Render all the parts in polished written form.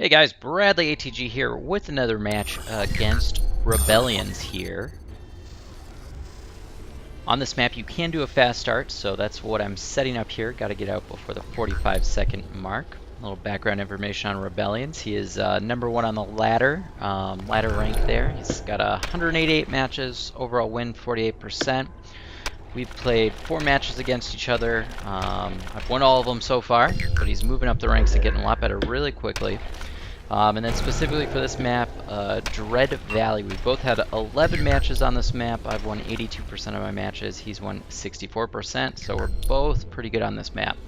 Hey guys, BradleyATG here with another match against Rebellions here. On this map you can do a fast start, so that's what I'm setting up here. Got to get out before the 45-second mark. A little background information on Rebellions. He is #1 on the ladder rank there. He's got 188 matches, overall win 48%. We've played 4 matches against each other. I've won all of them so far, but he's moving up the ranks and getting a lot better really quickly. And then specifically for this map, Dread Valley. We both had 11 matches on this map. I've won 82% of my matches. He's won 64%, so we're both pretty good on this map.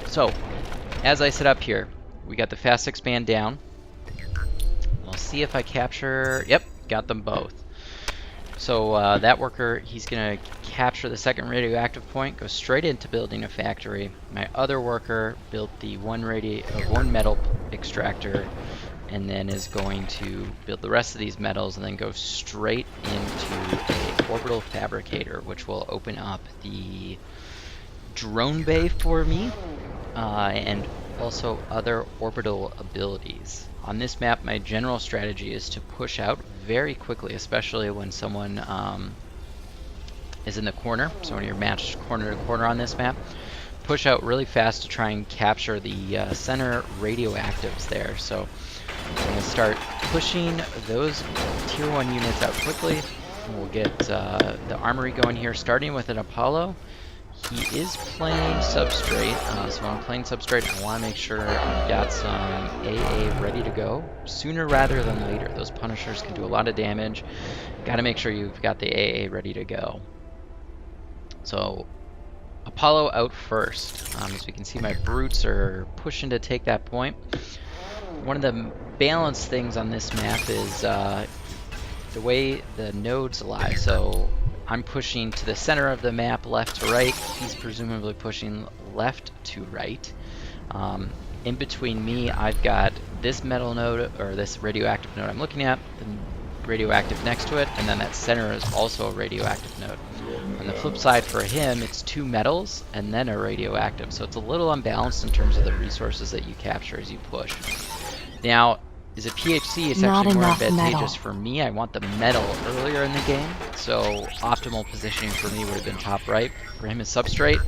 So, as I set up here, we got the fast expand down. We'll see if I capture... Yep, got them both. So that worker, he's going to capture the second radioactive point, go straight into building a factory. My other worker built the one metal extractor, and then is going to build the rest of these metals and then go straight into a orbital fabricator, which will open up the drone bay for me, and also other orbital abilities. On this map, my general strategy is to push out very quickly, especially when someone is in the corner. So when you're matched corner to corner on this map, push out really fast to try and capture the center radioactives there. So I'm going to start pushing those tier 1 units out quickly. We'll get the armory going here, starting with an Apollo. He is playing substrate, so when I'm playing substrate, I want to make sure I've got some AA ready to go sooner rather than later. Those Punishers can do a lot of damage. Got to make sure you've got the AA ready to go. So Apollo out first. As we can see, my Brutes are pushing to take that point. One of the balanced things on this map is the way the nodes lie. So I'm pushing to the center of the map, left to right. He's presumably pushing left to right. In between me, I've got this metal node, or this radioactive node I'm looking at, the radioactive next to it, and then that center is also a radioactive node. On the flip side for him, it's 2 metals and then a radioactive. So it's a little unbalanced in terms of the resources that you capture as you push. Now, as a PHC, it's actually more advantageous for me. I want the metal earlier in the game, so optimal positioning for me would have been top right. For him is substrate.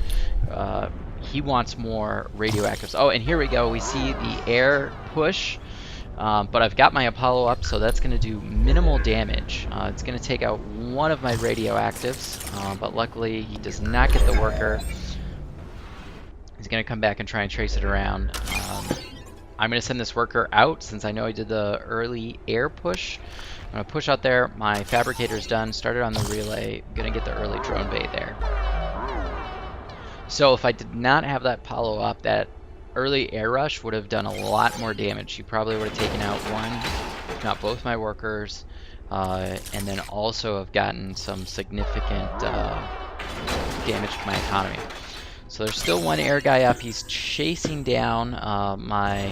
He wants more radioactives. Oh, and here we go. We see the air push, but I've got my Apollo up, so that's going to do minimal damage. It's going to take out one of my radioactives, but luckily he does not get the worker. He's going to come back and try and trace it around. I'm going to send this worker out since I know I did the early air push. I'm going to push out there. My fabricator's done. Started on the relay. Going to get the early drone bay there. So if I did not have that Apollo up, that early air rush would have done a lot more damage. He probably would have taken out one, if not both my workers, and then also have gotten some significant damage to my economy. So there's still one air guy up. He's chasing down my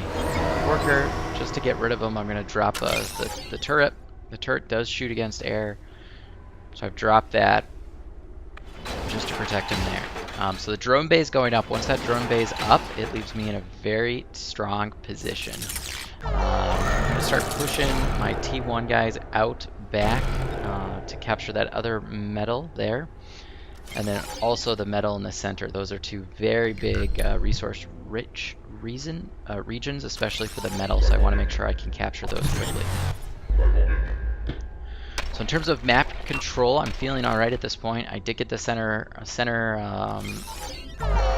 worker. Just to get rid of him, I'm going to drop the turret. The turret does shoot against air, so I've dropped that just to protect him there. So the drone bay is going up. Once that drone bay is up, it leaves me in a very strong position. I'm going to start pushing my T1 guys out back to capture that other metal there. And then also the metal in the center. Those are 2 very big resource-rich regions, especially for the metal, so I want to make sure I can capture those quickly. So in terms of map control, I'm feeling alright at this point. I did get the center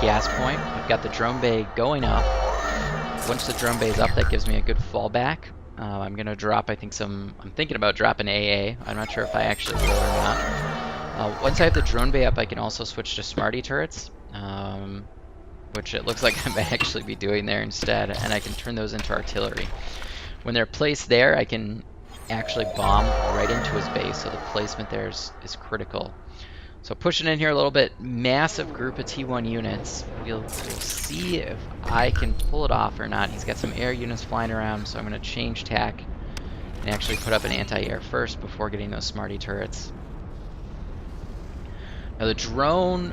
gas point. I've got the drone bay going up. Once the drone bay is up, that gives me a good fallback. I'm going to drop, I'm thinking about dropping AA. I'm not sure if I actually will or not. Once I have the drone bay up, I can also switch to Smarty turrets, which it looks like I might actually be doing there instead, and I can turn those into artillery. When they're placed there, I can actually bomb right into his base, so the placement there is critical. So pushing in here a little bit, massive group of T1 units. We'll see if I can pull it off or not. He's got some air units flying around, so I'm going to change tack and actually put up an anti-air first before getting those Smarty turrets. Now the drone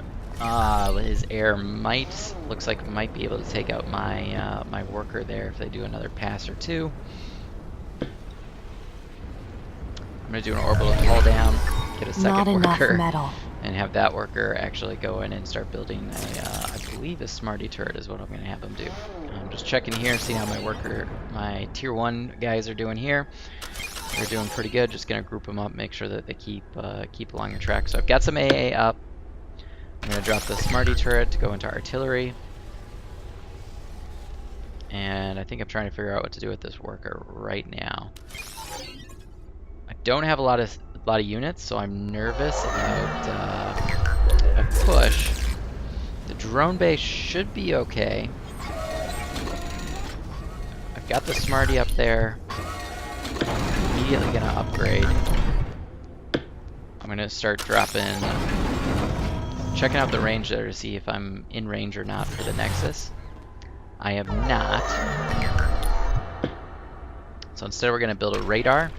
His air looks like might be able to take out my my worker there if they do another pass or two. I'm gonna do an orbital hull down, get a second worker, and have that worker actually go in and start building a, I believe a Smarty turret is what I'm gonna have him do. I'm just checking here, seeing how my tier 1 guys are doing here. They're doing pretty good. Just gonna group them up, make sure that they keep along the track. So I've got some AA up. I'm gonna drop the Smarty turret to go into artillery. And I think I'm trying to figure out what to do with this worker right now. I don't have a lot of units, so I'm nervous about a push. The drone base should be okay. I've got the Smarty up there. I'm immediately gonna upgrade. I'm gonna start checking out the range there to see if I'm in range or not for the Nexus. I am not. So instead we're gonna build a radar.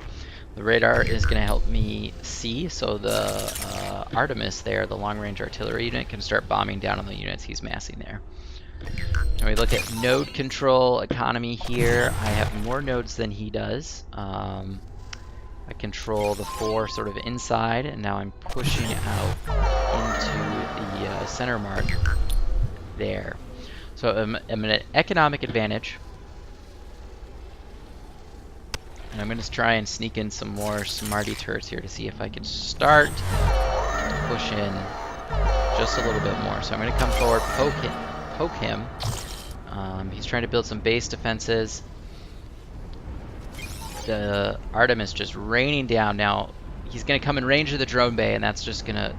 The radar is going to help me see, so the Artemis there, the long-range artillery unit, can start bombing down on the units he's massing there. And we look at node control economy here. I have more nodes than he does. I control the 4 sort of inside, and now I'm pushing out into the center mark there. So I'm at an economic advantage. And I'm going to try and sneak in some more Smarty turrets here to see if I can start to push in just a little bit more. So I'm going to come forward, poke him. He's trying to build some base defenses. The Artemis just raining down. Now, he's going to come in range of the drone bay, and that's just going to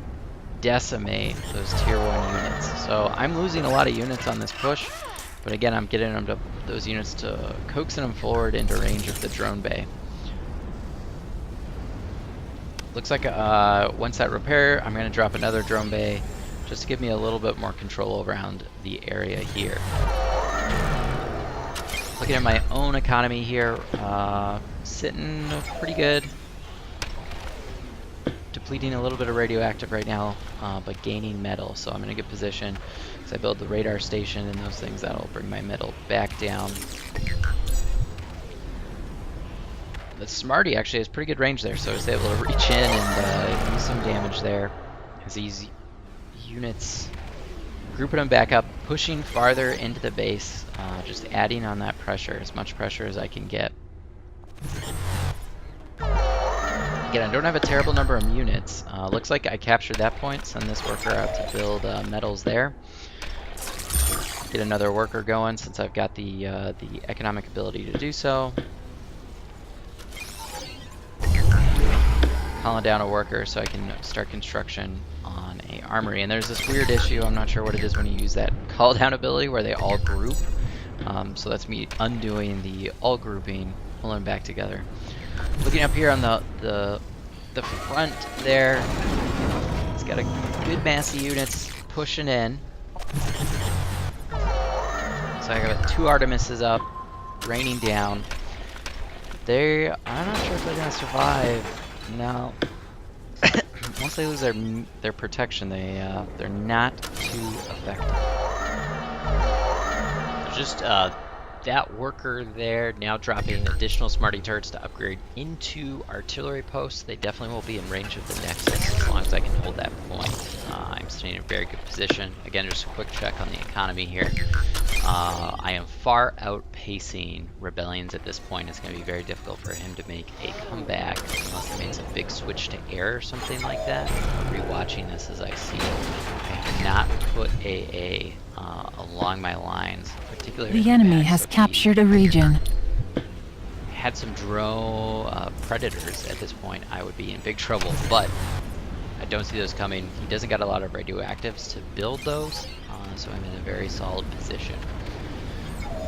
decimate those tier 1 units. So I'm losing a lot of units on this push. But again, I'm getting those units to coaxing them forward into range of the drone bay. Looks like once that repair, I'm going to drop another drone bay just to give me a little bit more control around the area here. Looking at my own economy here, sitting pretty good. Depleting a little bit of radioactive right now, but gaining metal, so I'm in a good position. As I build the radar station and those things, that'll bring my metal back down. The Smarty actually has pretty good range there, so I was able to reach in and do some damage there. As these units, grouping them back up, pushing farther into the base, just adding on that pressure, as much pressure as I can get. Again, I don't have a terrible number of units. Looks like I captured that point. Send this worker out to build metals there. Get another worker going since I've got the economic ability to do so. Calling down a worker so I can start construction on a armory. And there's this weird issue, I'm not sure what it is when you use that call down ability where they all group. So that's me undoing the all grouping, pulling them back together. Looking up here on the front there, it's got a good mass of units pushing in. So I got 2 Artemises up, raining down. I'm not sure if they're gonna survive. No. Once they lose their protection, they're not too effective. Just that worker there now dropping additional Smarty turrets to upgrade into artillery posts. They definitely will be in range of the Nexus as long as I can hold that point. I'm sitting in a very good position. Again, just a quick check on the economy here. I am far outpacing Rebellions at this point. It's going to be very difficult for him to make a comeback unless he makes a big switch to air or something like that. Rewatching this as I see, I have not put AA along my lines, particularly. The enemy has captured a region. Had some drone predators at this point, I would be in big trouble, but I don't see those coming. He doesn't got a lot of radioactives to build those, so I'm in a very solid position.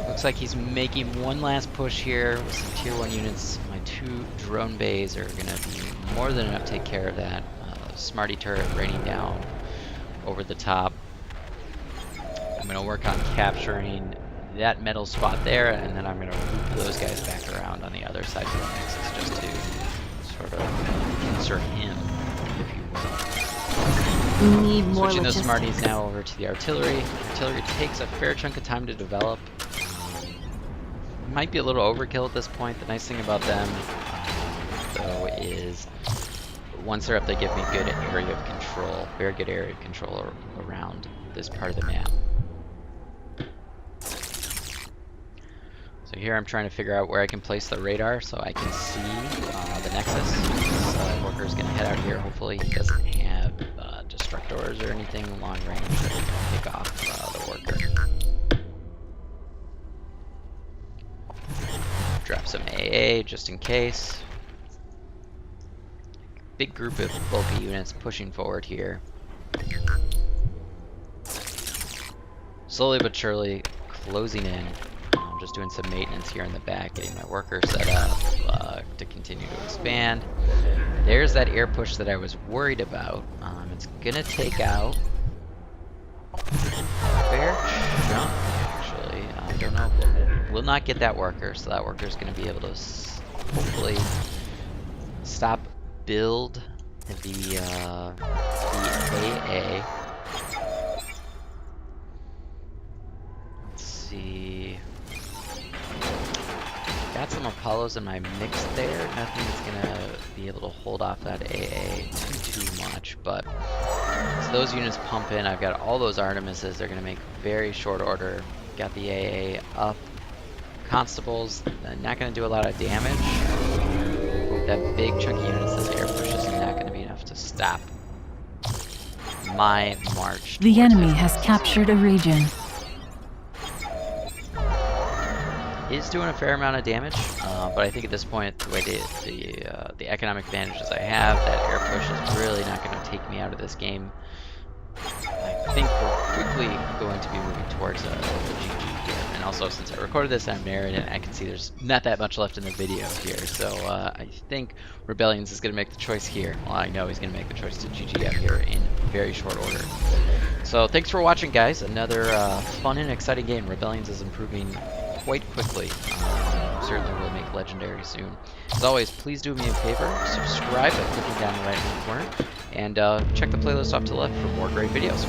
Looks like he's making one last push here with some tier 1 units. My 2 drone bays are going to be more than enough to take care of that. Smarty turret raining down over the top. I'm going to work on capturing that metal spot there, and then I'm going to loop those guys back around on the other side of the Nexus just to sort of insert him, if you will. We need more Switching those logistics. Smarties now over to the artillery. Artillery takes a fair chunk of time to develop. Might be a little overkill at this point. The nice thing about them, though, is once they're up, they give me good area of control, very good area of control around this part of the map. So here I'm trying to figure out where I can place the radar so I can see the Nexus. This worker's going to head out here. Hopefully he doesn't have destructors or anything long range that can pick off the worker. Drop some AA just in case. Big group of bulky units pushing forward here. Slowly but surely closing in. I'm just doing some maintenance here in the back, getting my worker set up to continue to expand. There's that air push that I was worried about. It's gonna take out fair chunk, actually. I don't know. Will not get that worker, so that worker is gonna be able to hopefully stop build the AA. Let's see. Got some Apollos in my mix there. Nothing's gonna be able to hold off that AA too much, but as those units pump in, I've got all those Artemises. They're gonna make very short order. Got the AA up. Constables, not gonna do a lot of damage. That big chunky units, this air push is not gonna be enough to stop my march. The enemy has captured a region. Is doing a fair amount of damage, but I think at this point, the way the economic advantages I have, that air push is really not going to take me out of this game. I think we're quickly going to be moving towards the GG here. And also, since I recorded this, I'm narrating, I can see there's not that much left in the video here. So I think Rebellions is going to make the choice here. Well, I know he's going to make the choice to GG out here in very short order. So thanks for watching, guys. Another fun and exciting game. Rebellions is improving quite quickly. Certainly will make legendary soon. As always, please do me a favor, subscribe by clicking down the right hand corner, and check the playlist off to the left for more great videos.